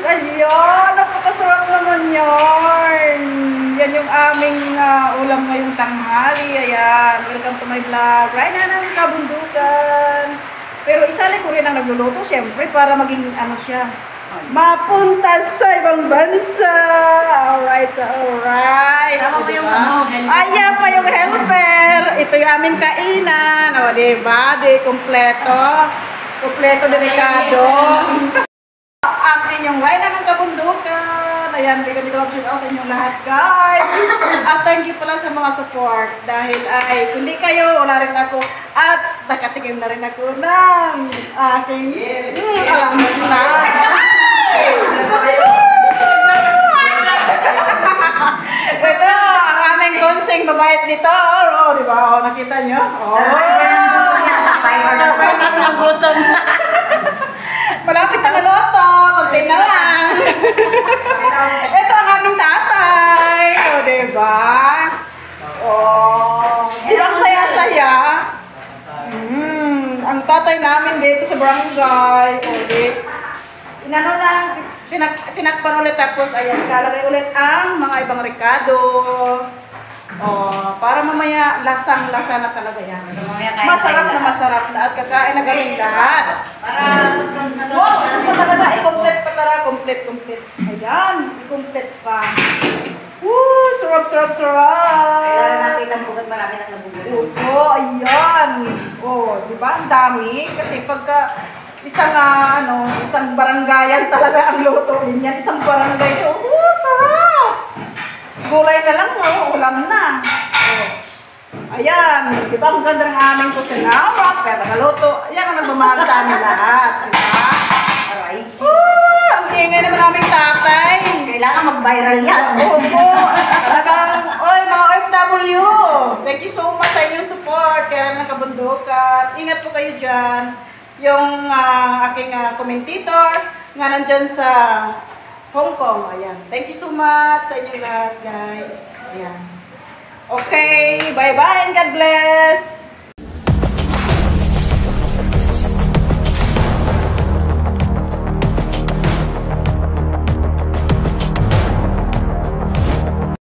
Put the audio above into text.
Ayun, napakasarap naman yarn. Yan yung aming ulam ngayong tanghali. Ayan, welcome to my vlog. Right na ng kabundukan. Pero isali ko rin ang nagluluto, syempre, para maging ano siya, mapunta sa ibang bansa. Alright, so alright. Tama mo yung ano, helper. Ayan pa yung helper. Ito yung aming kainan. O, diba? Kompleto. Kompleto, delikado. Ang inyong Rhina ng kabundukan. Ayan, bigyan ko shout out sa inyong lahat, guys. At thank you pala sa mga support. Dahil ay, kundi kayo, wala rin ako. At nakatingin na rin ako ng aking alamas na. Ito, ang aming konseng babayit dito. Oh, di ba? Oh, nakita nyo? Oh. Sabay namin ang gutom. Malapit na maluto. Konti na lang. Ito ang aming tatay. O, diba? Oh, ilang saya-saya. Ang tatay namin dito sa barangay. O, inano lang, tinakpan ulit tapos, ayan, ilalagay ulit ang mga ibang rekado. Oh, para mamaya lasang-lasa na talaga yan. Masarap na masarap na at kakain na galing lahat. Wow, ito pa talaga, i-complete pa talaga, complete. Ayan, i-complete pa. Woo, sarap. Kailangan natin ang bugat, marami nang nabubugat. Oo, ayan. Oh, di ba? Ang dami. Kasi pagka isang barangayan talaga ang lutuin yan. Isang barangay. Oh, sarap. Gulay na lang, ulam na. Oh. Ayan, di ba? Ang ganda ng aming kusinawa. Kaya nagaluto. Ayan ang nagmamahal sa amin lahat. Di ba? Aray. Ang ingay naman aming tatay. Kailangan mag-viral yan. Oo, talagang, oy, mga OFW, thank you so much sa inyong support. Kaya ng kabundukan. Ingat po kayo dyan. Yung aking commentator nga nandyan sa Hong Kong. Ayan. Thank you so much sa inyong lahat, guys. Ayan. Okay, bye-bye and God bless.